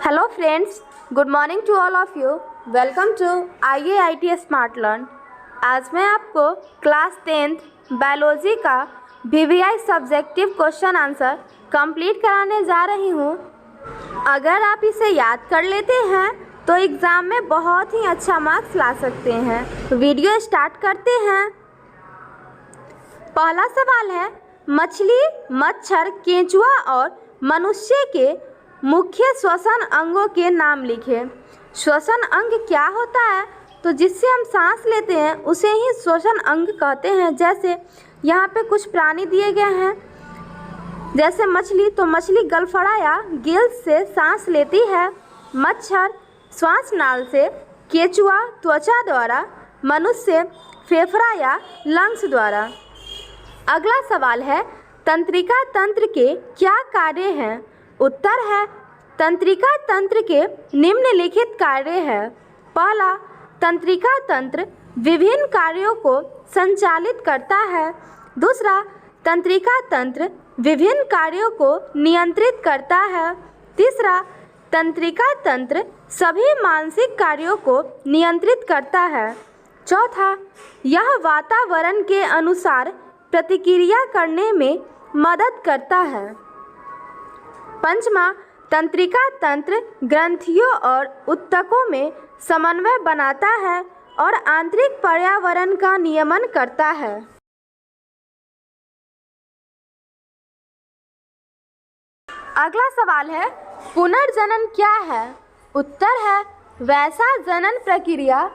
Hello friends, good morning to all of you. Welcome to IAIT Smart Learn. आज मैं आपको class 10th biology का VVI subjective question answer complete कराने जा रही हूँ। अगर आप इसे याद कर लेते हैं तो एग्ज़ाम में बहुत ही अच्छा मार्क्स ला सकते हैं। वीडियो स्टार्ट करते हैं। पहला सवाल है, मछली, मच्छर, केंचुआ और मनुष्य के मुख्य श्वसन अंगों के नाम लिखें। श्वसन अंग क्या होता है? तो जिससे हम सांस लेते हैं उसे ही श्वसन अंग कहते हैं। जैसे यहाँ पे कुछ प्राणी दिए गए हैं, जैसे मछली, तो मछली गलफड़ा या गिल्स से सांस लेती है। मच्छर श्वास नाल से, केंचुआ त्वचा द्वारा, मनुष्य फेफड़ा या लंग्स द्वारा। अगला सवाल है, तंत्रिका तंत्र के क्या कार्य हैं? उत्तर है, तंत्रिका तंत्र के निम्नलिखित कार्य हैं। पहला, तंत्रिका तंत्र विभिन्न कार्यों को संचालित करता है। दूसरा, तंत्रिका तंत्र विभिन्न कार्यों को नियंत्रित करता है। तीसरा, तंत्रिका तंत्र सभी मानसिक कार्यों को नियंत्रित करता है। चौथा, यह वातावरण के अनुसार प्रतिक्रिया करने में मदद करता है। पंचमा, तंत्रिका तंत्र ग्रंथियों और ऊतकों में समन्वय बनाता है और आंतरिक पर्यावरण का नियमन करता है। अगला सवाल है, पुनर्जनन क्या है? उत्तर है, वैसा जनन प्रक्रिया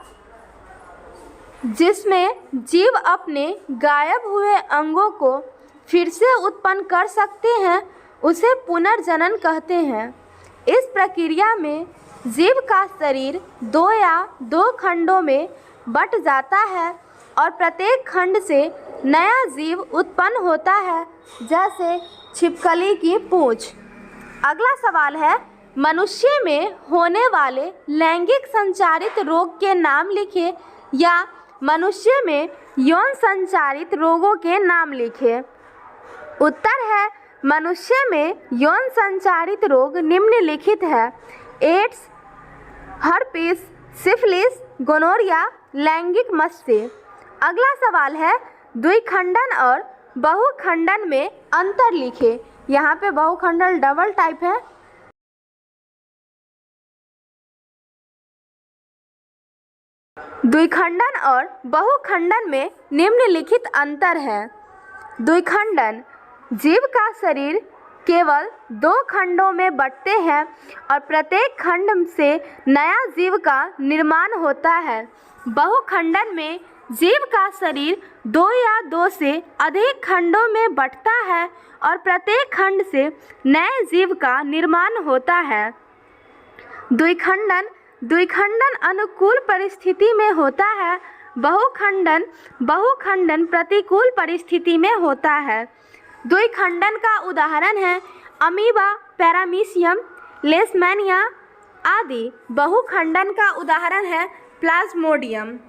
जिसमें जीव अपने गायब हुए अंगों को फिर से उत्पन्न कर सकते हैं उसे पुनर्जनन कहते हैं। इस प्रक्रिया में जीव का शरीर 2 या 2 खंडों में बंट जाता है और प्रत्येक खंड से नया जीव उत्पन्न होता है, जैसे छिपकली की पूंछ। अगला सवाल है, मनुष्य में होने वाले लैंगिक संचारित रोग के नाम लिखें या मनुष्य में यौन संचारित रोगों के नाम लिखें। उत्तर है, मनुष्य में यौन संचारित रोग निम्नलिखित है: एड्स, हर्पीस, सिफिलिस, गोनोरिया, लैंगिक मस्ती। अगला सवाल है, द्विखंडन और बहुखंडन में अंतर लिखें। यहाँ पे बहुखंडन डबल टाइप है। द्विखंडन और बहुखंडन में निम्नलिखित अंतर है। द्विखंडन, जीव का शरीर केवल 2 खंडों में बंटते हैं और प्रत्येक खंड से नया जीव का निर्माण होता है। बहुखंडन में जीव का शरीर 2 या 2 से अधिक खंडों में बंटता है और प्रत्येक खंड से नए जीव का निर्माण होता है। द्विखंडन अनुकूल परिस्थिति में होता है। बहुखंडन प्रतिकूल परिस्थिति में होता है। द्विखंडन का उदाहरण है अमीबा, पैरामीशियम, लेशमैनिया आदि। बहुखंडन का उदाहरण है प्लाज्मोडियम।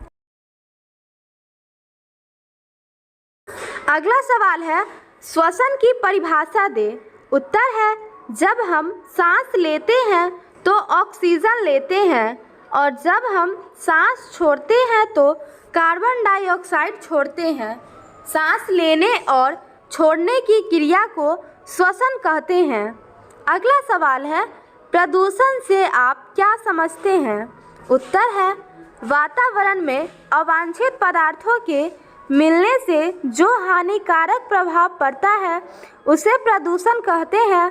अगला सवाल है, श्वसन की परिभाषा दे। उत्तर है, जब हम सांस लेते हैं तो ऑक्सीजन लेते हैं और जब हम सांस छोड़ते हैं तो कार्बन डाइऑक्साइड छोड़ते हैं। सांस लेने और छोड़ने की क्रिया को श्वसन कहते हैं। अगला सवाल है, प्रदूषण से आप क्या समझते हैं? उत्तर है, वातावरण में अवांछित पदार्थों के मिलने से जो हानिकारक प्रभाव पड़ता है उसे प्रदूषण कहते हैं।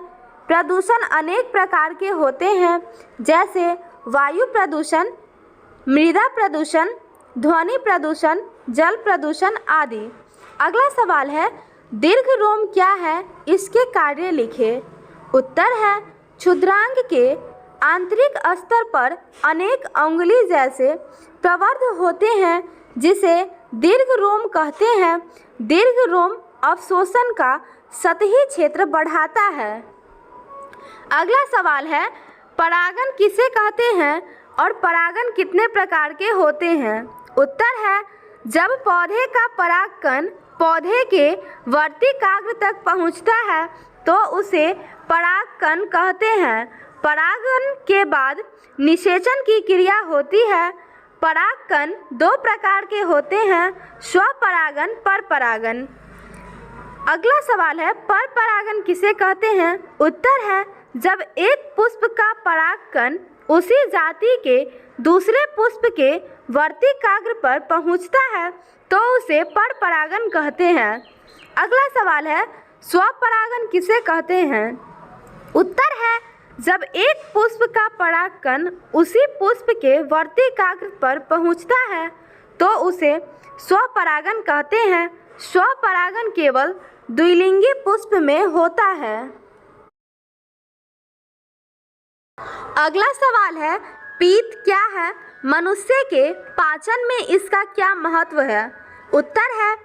प्रदूषण अनेक प्रकार के होते हैं, जैसे वायु प्रदूषण, मृदा प्रदूषण, ध्वनि प्रदूषण, जल प्रदूषण आदि। अगला सवाल है, दीर्घरोम क्या है? इसके कार्य लिखें। उत्तर है, क्षुद्रांग के आंतरिक स्तर पर अनेक अंगुली जैसे प्रवर्ध होते हैं, जिसे दीर्घरोम कहते हैं। दीर्घरोम अवशोषण का सतही क्षेत्र बढ़ाता है। अगला सवाल है, परागन किसे कहते हैं और परागन कितने प्रकार के होते हैं? उत्तर है, जब पौधे का परागकण पौधे के वर्तिकाग्र तक पहुंचता है तो उसे परागकण कहते हैं। परागन के बाद निषेचन की क्रिया होती है। परागकण दो प्रकार के होते हैं, स्वपरागन, परपरागन। अगला सवाल है, परपरागन किसे कहते हैं? उत्तर है, जब एक पुष्प का परागकण उसी जाति के दूसरे पुष्प के वर्तिकाग्र पर पहुंचता है तो उसे परपरागन कहते हैं। अगला सवाल है, स्वपरागन किसे कहते हैं? उत्तर है, जब एक पुष्प का परागकण उसी पुष्प के वर्तिकाग्र पर पहुंचता है तो उसे स्वपरागन कहते हैं। स्वपरागन केवल द्विलिंगी पुष्प में होता है। अगला सवाल है, पीत क्या है? मनुष्य के पाचन में इसका क्या महत्व है? उत्तर है,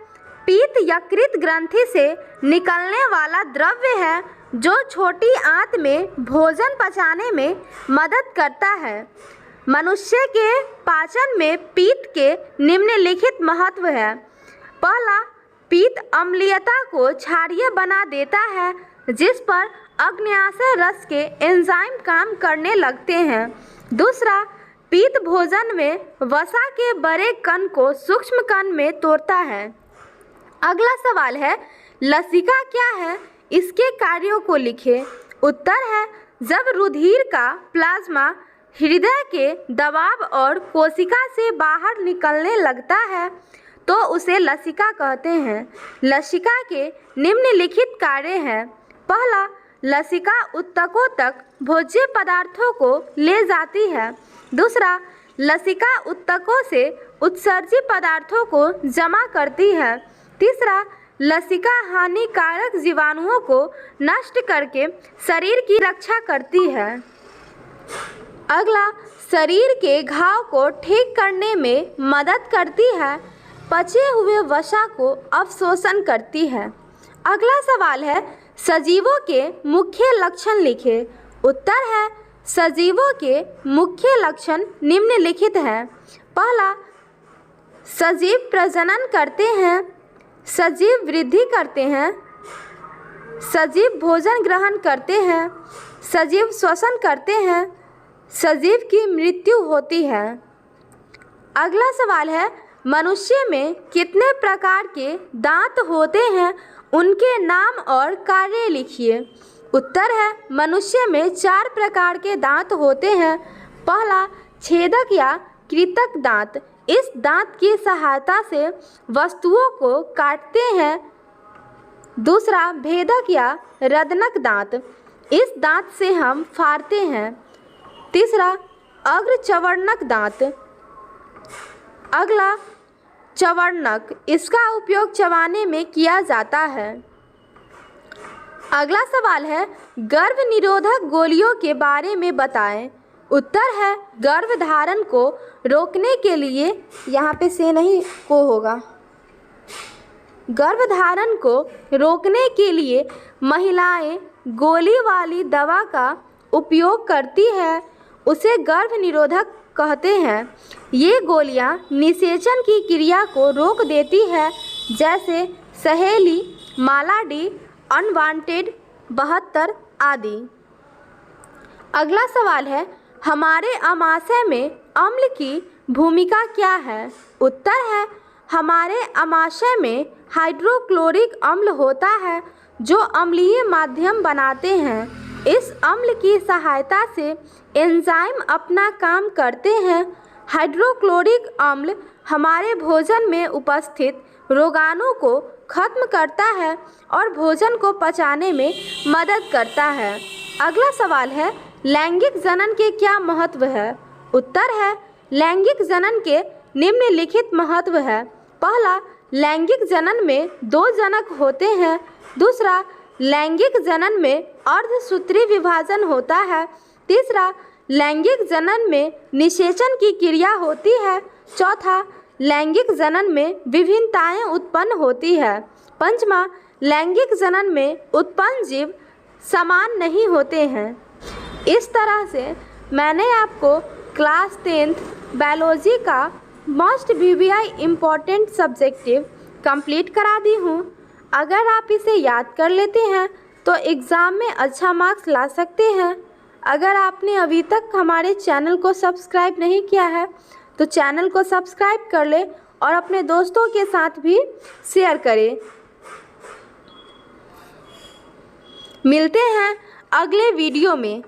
पीत यकृत ग्रंथि से निकलने वाला द्रव्य है जो छोटी आंत में भोजन पचाने में मदद करता है। मनुष्य के पाचन में पीत के निम्नलिखित महत्व है। पहला, पीत अम्लीयता को क्षारीय बना देता है जिस पर अग्न्याशय रस के एंजाइम काम करने लगते हैं। दूसरा, पीत भोजन में वसा के बड़े कण को सूक्ष्म कण में तोड़ता है। अगला सवाल है, लसिका क्या है? इसके कार्यों को लिखें। उत्तर है, जब रुधिर का प्लाज्मा हृदय के दबाव और कोशिका से बाहर निकलने लगता है तो उसे लसिका कहते हैं। लसिका के निम्नलिखित कार्य हैं। पहला, लसिका ऊतकों तक भोज्य पदार्थों को ले जाती है। दूसरा, लसिका ऊतकों से उत्सर्जित पदार्थों को जमा करती है। तीसरा, लसिका हानिकारक जीवाणुओं को नष्ट करके शरीर की रक्षा करती है। अगला, शरीर के घाव को ठीक करने में मदद करती है। पचे हुए वसा को अवशोषण करती है। अगला सवाल है, सजीवों के मुख्य लक्षण लिखें। उत्तर है, सजीवों के मुख्य लक्षण निम्नलिखित हैं। पहला, सजीव प्रजनन करते हैं, सजीव वृद्धि करते हैं, सजीव भोजन ग्रहण करते हैं, सजीव श्वसन करते हैं, सजीव की मृत्यु होती है। अगला सवाल है, मनुष्य में कितने प्रकार के दांत होते हैं? उनके नाम और कार्य लिखिए। उत्तर है, मनुष्य में 4 प्रकार के दांत होते हैं। पहला, छेदक या कृतक दांत। इस दांत की सहायता से वस्तुओं को काटते हैं। दूसरा, भेदक या रदनक दांत। इस दांत से हम फाड़ते हैं। तीसरा, अग्रचवर्णक दांत। अगला, चवर्णक। इसका उपयोग चबाने में किया जाता है। अगला सवाल है, गर्भ निरोधक गोलियों के बारे में बताएं। उत्तर है, गर्भधारण को रोकने के लिए, यहाँ पे से नहीं को होगा, गर्भधारण को रोकने के लिए महिलाएं गोली वाली दवा का उपयोग करती है, उसे गर्भ निरोधक कहते हैं। ये गोलियां निषेचन की क्रिया को रोक देती है, जैसे सहेली, मालाडी, अनवांटेड 72 आदि। अगला सवाल है, हमारे आमाशय में अम्ल की भूमिका क्या है? उत्तर है, हमारे आमाशय में हाइड्रोक्लोरिक अम्ल होता है जो अम्लीय माध्यम बनाते हैं। इस अम्ल की सहायता से एंजाइम अपना काम करते हैं। हाइड्रोक्लोरिक अम्ल हमारे भोजन में उपस्थित रोगाणु को खत्म करता है और भोजन को पचाने में मदद करता है। अगला सवाल है, लैंगिक जनन के क्या महत्व है? उत्तर है, लैंगिक जनन के निम्नलिखित महत्व है। पहला, लैंगिक जनन में 2 जनक होते हैं। दूसरा, लैंगिक जनन में अर्धसूत्री विभाजन होता है। तीसरा, लैंगिक जनन में निषेचन की क्रिया होती है। चौथा, लैंगिक जनन में विभिन्नताएं उत्पन्न होती है। पंचमा, लैंगिक जनन में उत्पन्न जीव समान नहीं होते हैं। इस तरह से मैंने आपको क्लास 10th बायोलॉजी का most VVI important subjective complete करा दी हूँ। अगर आप इसे याद कर लेते हैं तो एग्ज़ाम में अच्छा मार्क्स ला सकते हैं। अगर आपने अभी तक हमारे चैनल को सब्सक्राइब नहीं किया है तो चैनल को सब्सक्राइब कर ले और अपने दोस्तों के साथ भी शेयर करें। मिलते हैं अगले वीडियो में।